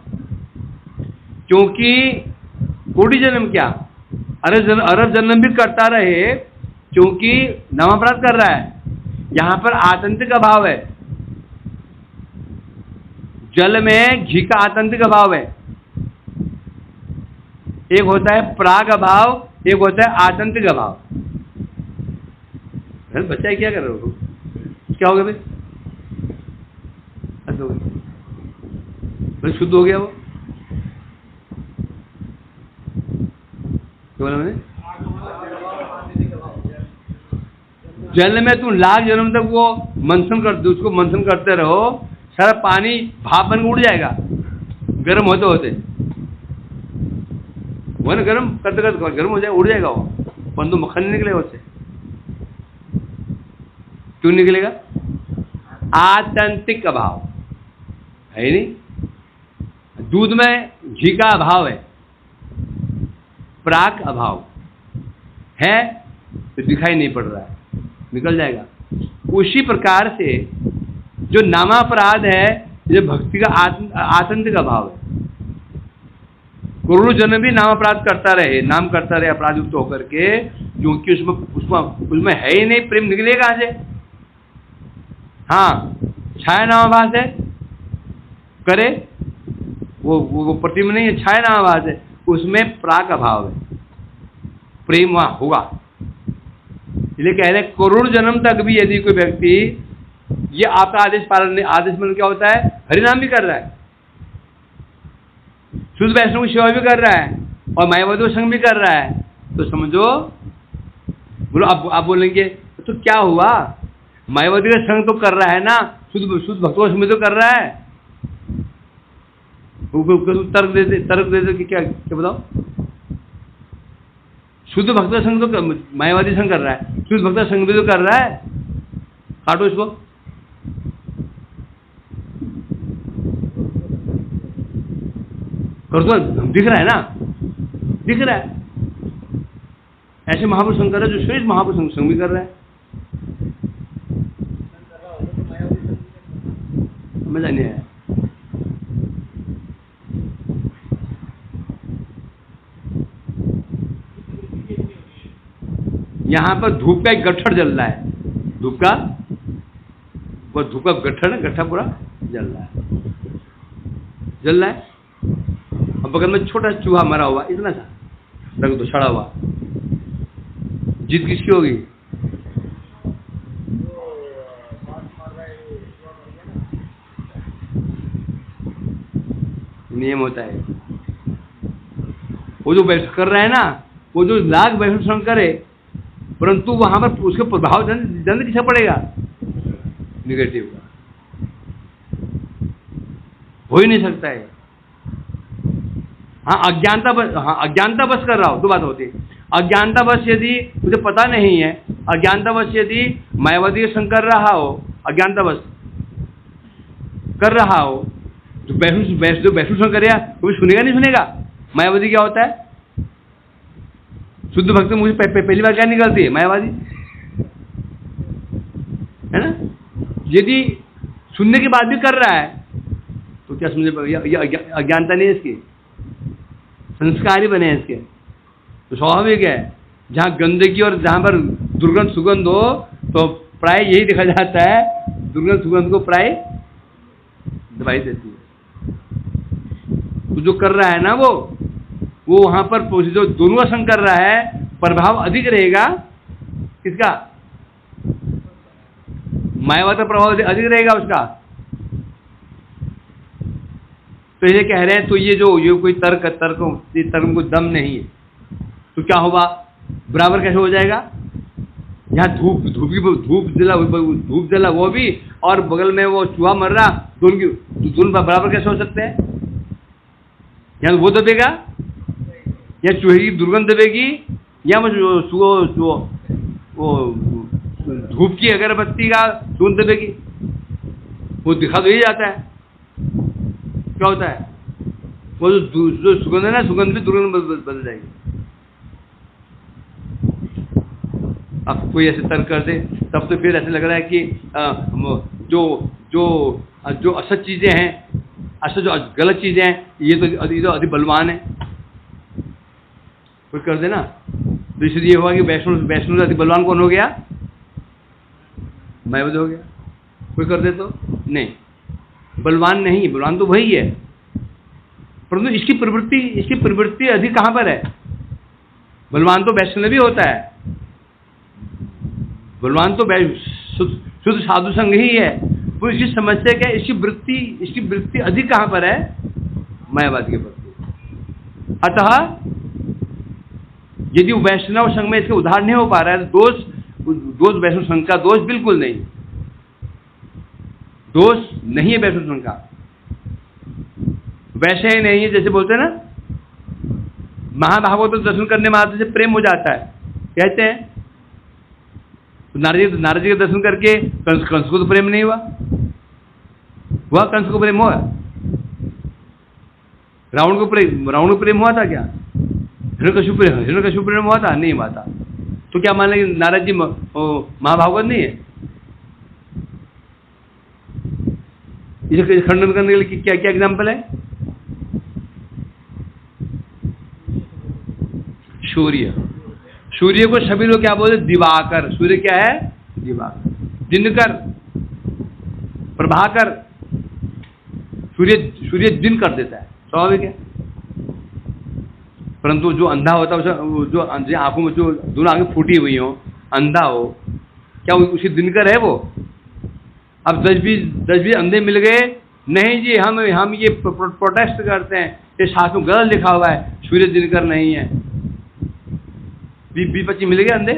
क्योंकि कोटि जन्म क्या अरब जन्म भी करता रहे, क्योंकि नामापराध कर रहा है। यहां पर आतंतिक अभाव है, जल में घी का आतंतिक अभाव है। एक होता है प्राग अभाव, एक होता है आतंतिक अभाव। बच्चा क्या कर रहे हो? क्या हो गया भाई? शुद्ध हो गया वो? क्या बोला मैंने? जल में तुम लाख जन्म तक वो मंथन करते, उसको मंथन करते रहो, सारा पानी भाप बन के उड़ जाएगा गर्म होते होते। वो ना गर्म करते करते गर्म हो जाएगा, उड़ जाएगा वो, परंतु मक्खन नहीं निकलेगा उससे। क्यों निकलेगा? आत्यंतिक अभाव है नहीं। दूध में घी का अभाव है, प्राक अभाव है तो दिखाई नहीं पड़ रहा है, निकल जाएगा। उसी प्रकार से जो नामापराध है, जो भक्ति का आत्यंतिक अभाव है। करोड़ों जन्म भी नाम अपराध करता रहे, नाम करता रहे अपराध युक्त होकर के, क्योंकि उसमें है ही नहीं प्रेम, निकलेगा कहां से? हाँ, छाया नामाभास है, करे वो प्रतिमा नहीं है, छाया नामाभास है, उसमें प्राक अभाव है, प्रेम वहां होगा। इसलिए कह रहे करोड़ जन्म तक भी यदि कोई व्यक्ति ये आपका आदेश पालन, आदेश में क्या होता है? हरिनाम भी कर रहा है, शुद्ध वैष्णव की सेवा भी कर रहा है और मायावती संग भी कर रहा है, तो समझो, बोलो आप बोलेंगे तो क्या हुआ? मायावती का संग तो कर रहा है ना, शुद्ध भक्तों का संग तो कर रहा है। तर्क देते कि क्या बताओ? शुद्ध भक्त का संग तो मायावादी संग कर रहा है, शुद्ध भक्त का संग भी तो कर रहा है। काटो इसको। कर तो दिख रहा है ना, दिख रहा है। ऐसे महापुरुष संग कर रहा है जो श्रेष्ठ महापुरुष संग भी कर रहा है। मजा नहीं आया। यहां पर धूप का एक गट्ठर जल रहा है, धूप का गट्ठा पूरा जल रहा है। और बगल में छोटा चूहा मरा हुआ, इतना सा रंग तो सड़ा हुआ। जीत किसकी होगी? नियम होता है। वो जो बैठ कर रहा है ना, वो जो लाख वैष्णव संग करे, परंतु वहां पर उसके प्रभाव दंड किसे पड़ेगा? निगेटिव का। हो ही नहीं सकता है। हाँ, अज्ञानता बस कर रहा हो, दो बात होती है। अज्ञानता बस यदि मुझे पता नहीं है, अज्ञानता बस यदि मायावती संग कर रहा हो, अज्ञानता बस कर रहा हो, जो वैष्णव संग करेगा वो सुनेगा नहीं सुनेगा? मायावती क्या होता है? शुद्ध भक्त मुझे पहली बार क्या निकलती है? मायावादी, है ना? यदि सुनने के बाद भी कर रहा है तो क्या समझे? अज्ञानता नहीं है इसकी, संस्कार ही बने हैं इसके। तो स्वाभाविक है, जहां गंदगी और जहां पर दुर्गंध सुगंध हो तो प्राय यही देखा जाता है, दुर्गंध सुगंध को प्राय दवाई देती है। तो जो कर रहा है ना वो वहां पर जो दोनों संग कर रहा है, प्रभाव अधिक रहेगा किसका? मायावती का प्रभाव अधिक रहेगा उसका। तो ये कह रहे हैं, तो ये कोई तर्क को दम नहीं है, तो क्या होगा? बराबर कैसे हो जाएगा? यहाँ धूप जला वो भी, और बगल में वो चूहा मर रहा, दोनों बराबर कैसे हो सकते हैं? यहाँ वो दबेगा या चूहे की दुर्गंध दबेगी, या वो धूप की अगरबत्ती का सुगंध दबेगी? वो दिखा तो ही जाता है। क्या होता है? वो जो सुगंध है ना, सुगंध भी दुर्गंध बदल जाएगी। अब कोई ऐसे तर्क कर दे तब तो फिर ऐसे लग रहा है कि जो असत चीजें हैं, असत जो गलत चीजें हैं, ये तो अधिक बलवान है। कोई कर देना तो इसलिए ये हुआ कि वैष्णव अधिक बलवान कौन हो गया? मायावती हो गया। कोई कर दे तो नहीं, बलवान नहीं, बलवान तो वही है, परंतु इसकी प्रवृत्ति अधिक कहां पर है? बलवान तो वैष्णव भी होता है, बलवान तो शुद्ध साधु संग ही है। वो इसकी समस्या क्या है? इसकी वृत्ति अधिक कहां पर है? मायावाद के प्रति। अतः यदि वैष्णव संघ में इसके उद्धार नहीं हो पा रहा है, तो दोष दोष वैष्णव संघ का दोष बिल्कुल नहीं, दोष नहीं है वैष्णव संघ का। वैसे ही नहीं है जैसे बोलते हैं ना, महाभागवत तो दर्शन करने मात्र से प्रेम हो जाता है, कहते हैं। तो नारद जी के दर्शन करके कंस को तो प्रेम नहीं हुआ, कंस को प्रेम हुआ? रावण को प्रेम हुआ था क्या? हिरण्यकशिपु प्रेम हुआ था? नहीं हुआ था। तो क्या मान लेंगे नारद जी महाभागवत नहीं है? इसे खंडन करने के लिए क्या क्या एग्जाम्पल है? सूर्य को सभी लोग क्या बोलते? दिवाकर। सूर्य क्या है? दिवाकर। दिनकर, प्रभाकर। सूर्य दिन कर देता है, स्वाभाविक है। परंतु जो अंधा होता है, जो आंखों में जो दोनों आंखें फूटी हुई हो, अंधा हो, क्या उसी दिनकर है वो? अब 10-20 अंधे मिल गए, नहीं जी हम ये प्रोटेस्ट करते हैं, ये शास्त्र में गलत लिखा हुआ है, सूर्य दिनकर नहीं है। 20-25 मिल गए अंधे,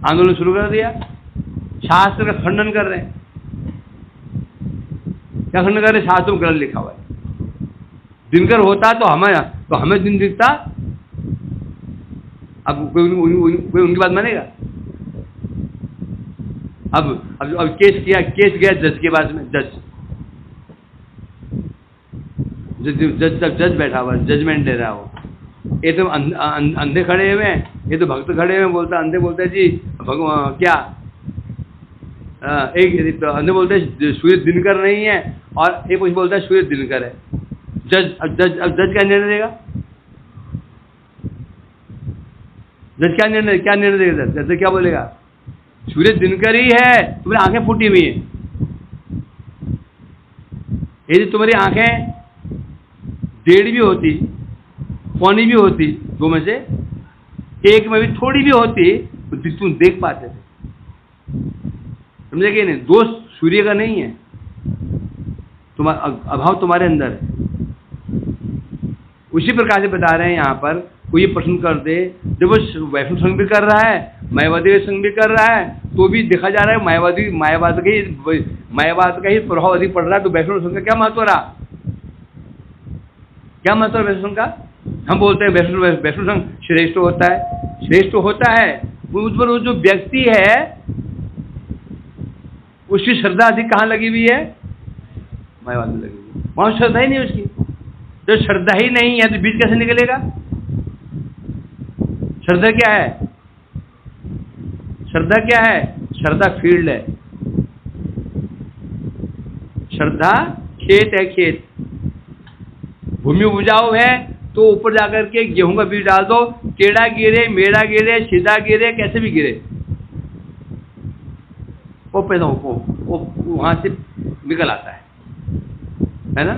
आंदोलन शुरू कर दिया, शास्त्र का खंडन कर रहे हैं। क्या खंडन कर रहे? शास्त्र में गलत लिखा हुआ है। दिनकर होता तो हमें दिन दिखता। अब कोई उनकी बात मानेगा? अब केस गया जज के पास में। जज बैठा हुआ, जजमेंट दे रहा हो। ये तो अंधे खड़े हुए हैं, ये तो भक्त खड़े हुए हैं। बोलता अंधे बोलते हैं जी भगवान क्या, एक अंधे बोलते हैं सूर्य दिनकर नहीं है, और एक कुछ बोलता है सूर्य दिनकर है। अब जज क्या निर्णय देगा? जज क्या निर्णय देगा? जज क्या बोलेगा? सूर्य दिनकर ही है, तुम्हारी आंखें फूटी हुई हैं। यदि तुम्हारी आंखें 1.5 भी होती, पौनी भी होती, दो में से एक में भी थोड़ी भी होती, तो तुम देख पाते थे। समझे कि नहीं? दोष सूर्य का नहीं है, तुम्हारा अभाव तुम्हारे अंदर है। उसी प्रकार से बता रहे हैं यहाँ पर। कोई ये प्रश्न कर दे, जब वो वैष्णव संघ भी कर रहा है, मायावादी संघ भी कर रहा है, तो भी देखा जा रहा है मायावाद का ही प्रभाव अधिक पड़ रहा है। तो वैष्णव संघ का क्या महत्व रहा? क्या महत्व है वैष्णव संघ का? हम बोलते हैं वैष्णव संघ श्रेष्ठ होता है, श्रेष्ठ होता है। उस पर वो जो व्यक्ति है उसकी श्रद्धा अधिक कहाँ लगी हुई है? मायावाद में लगी हुई है। वहां श्रद्धा ही नहीं उसकी। तो श्रद्धा ही नहीं है तो बीज कैसे निकलेगा? श्रद्धा क्या है? श्रद्धा क्या है? श्रद्धा फील्ड है, श्रद्धा खेत है। खेत भूमि उपजाऊ है तो ऊपर जाकर के गेहूं का बीज डाल दो, टेढ़ा गिरे, मेढ़ा गिरे, सीधा गिरे, कैसे भी गिरे, वो पैदा वो वहां से निकल आता है ना?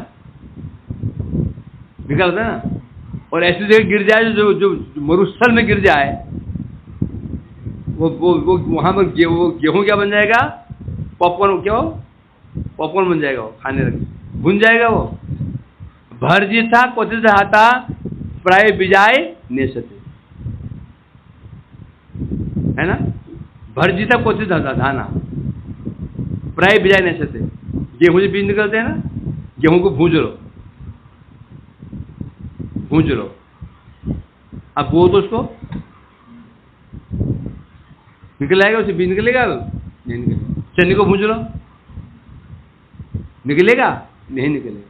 निकल आता है ना? और ऐसी जगह गिर जाए जो मरुस्थल में गिर जाए, वो वहां पर गेहूं क्या बन जाएगा? पॉपकॉर्न। क्या हो? पॉपकॉर्न बन जाएगा, वो खाने लगे, भुन जाएगा वो। भर्जी था क्वचित हाथा प्राय बिजाय नेसते, है ना? भर्जी था क्वचित धाना प्राय बिजाय नेसते। गेहूं से बीज निकलते हैं ना, गेहूं को भूंज लो। अब वो तो उसको निकल आएगा, उसे बीज निकलेगा? नहीं निकलेगा। चने को भूंज लो, निकलेगा? नहीं निकलेगा।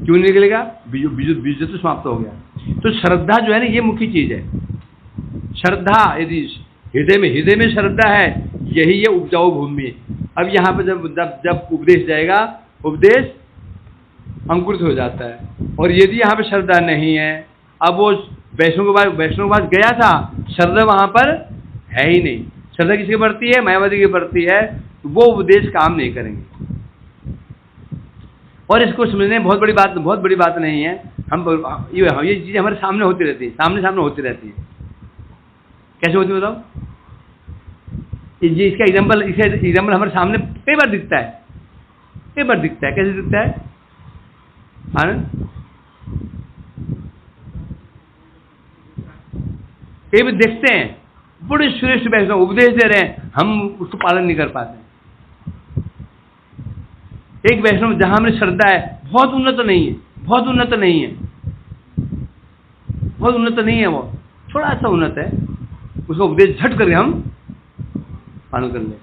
क्यों नहीं निकलेगा? बीज तो समाप्त हो गया। तो श्रद्धा जो है ना, ये मुख्य चीज है। श्रद्धा यदि हृदय में श्रद्धा है, यही है उपजाऊ भूमि। अब यहाँ पे जब उपदेश जाएगा, उपदेश अंकुरित हो जाता है। और यदि यहाँ पे श्रद्धा नहीं है, अब वो वैष्णव के पास गया था, श्रद्धा वहां पर है ही नहीं। श्रद्धा किसकी बढ़ती है? मायावादी की बढ़ती है। तो वो उपदेश काम नहीं करेंगे। और इसको समझने बहुत बड़ी बात नहीं है। ये चीजें हमारे सामने होती रहती है, सामने होती रहती है। कैसे होती है बताओ? इसका एग्जाम्पल हमारे सामने कई बार दिखता है। कैसे दिखता है? कई बार देखते हैं, बड़े श्रेष्ठ वैष्णव उपदेश दे रहे हैं, हम उसको पालन नहीं कर पाते। एक वैष्णव जहां में श्रद्धा है, बहुत उन्नत नहीं है, बहुत उन्नत नहीं है, बहुत उन्नत नहीं है, वो थोड़ा सा उन्नत है, उसका उपदेश झट करके हम पालन कर लेते हैं।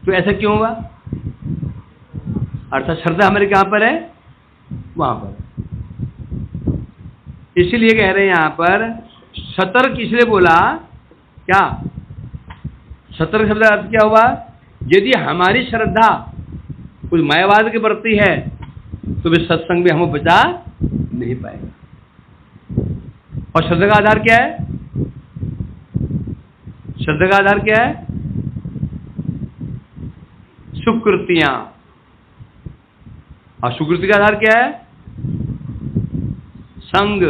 तो ऐसा क्यों होगा? अर्थात श्रद्धा हमारे कहां पर है? वहां पर। इसीलिए कह रहे हैं यहां पर सतर्क इसलिए बोला, क्या सतर्क शब्द अर्थ क्या हुआ? यदि हमारी श्रद्धा कुछ मायावाद के प्रति है तो वे सत्संग में हमें बचा नहीं पाएगा। और श्रद्धा का आधार क्या है? श्रद्धा का आधार क्या है? सुकृतियां। और सुकृति का आधार क्या है? संग।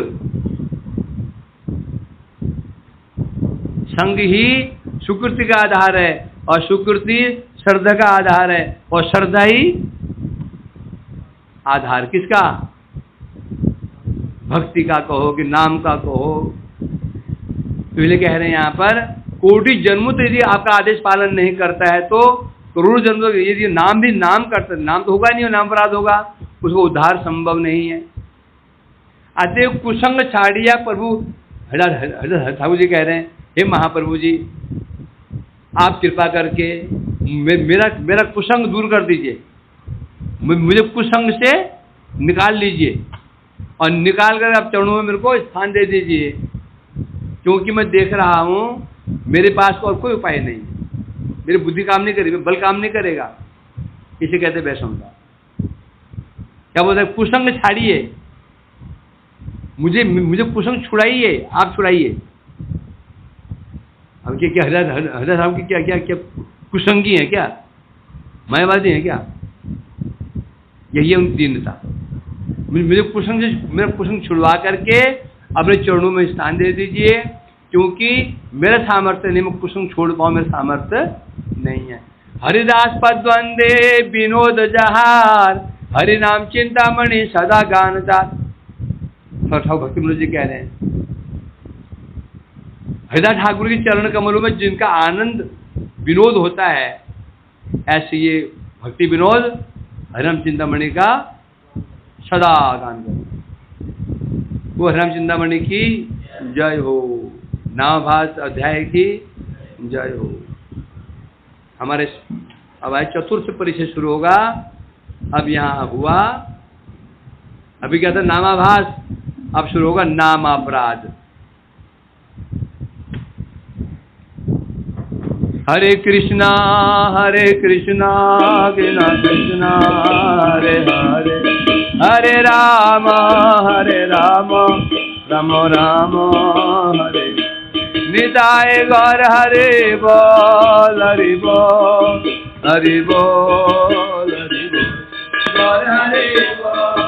संग ही सुकृति का आधार है और सुकृति श्रद्धा का आधार है और श्रद्धा ही आधार किसका? भक्ति का कहो कि नाम का कहो। तो इसलिए कह रहे हैं यहां पर कोटि जन्मों तो यदि आपका आदेश पालन नहीं करता है तो करोड़ जन्मों यदि नाम भी नाम करता, नाम तो होगा नहीं, नाम अपराध होगा, उसको उद्धार संभव नहीं है। अतएव कुसंग छाड़िया प्रभु हरिदास ठाकुर जी कह रहे हैं, हे महाप्रभु जी, आप कृपा करके मेरा कुसंग दूर कर दीजिए, मुझे कुसंग से निकाल लीजिए और निकाल कर आप चरणों में मेरे को स्थान दे दीजिए, क्योंकि मैं देख रहा हूं मेरे पास और कोई उपाय नहीं, मेरी बुद्धि काम नहीं करेगी, बल काम नहीं करेगा। इसे कहते वैष्णवता। क्या बोलते हैं? कुसंग छाड़िए, मुझे कुसंग छुड़ाइए, आप छुड़ाइए। अब क्या हरिदास साहब की क्या क्या क्या कुसंगी है क्या? मायावादी है क्या? यही है उनकी दीनता। मुझे कुसंग से मेरा कुसंग छुड़वा करके अपने चरणों में स्थान दे दीजिए, क्योंकि मेरा सामर्थ्य नहीं, मैं कुसंग छोड़ पाऊं, मेरा सामर्थ्य नहीं है। हरिदास पद वंदे विनोद जहार, हरि नाम चिंतामणि सदा गानदार। भक्ति विनोद जी कह रहे हैं, हरिदास ठाकुर के चरण कमलों में जिनका आनंद विनोद होता है, ऐसे ये भक्ति विनोद हरिनाम चिंतामणि का सदा गान कर। वो हरिनाम चिंतामणि की जय हो, नामाभास अध्याय की जय हो। हमारे अब आज चतुर्थ परिचय शुरू होगा। अब यहाँ हुआ, अभी क्या था? नामाभास। अब शुरू होगा नामापराध। हरे कृष्णा कृष्णा कृष्णा हरे हरे, हरे राम राम राम हरे। निताय गौर हरे बोल, हरि बोल, हरि बोल, हरि बोल, गौर हरे बोल।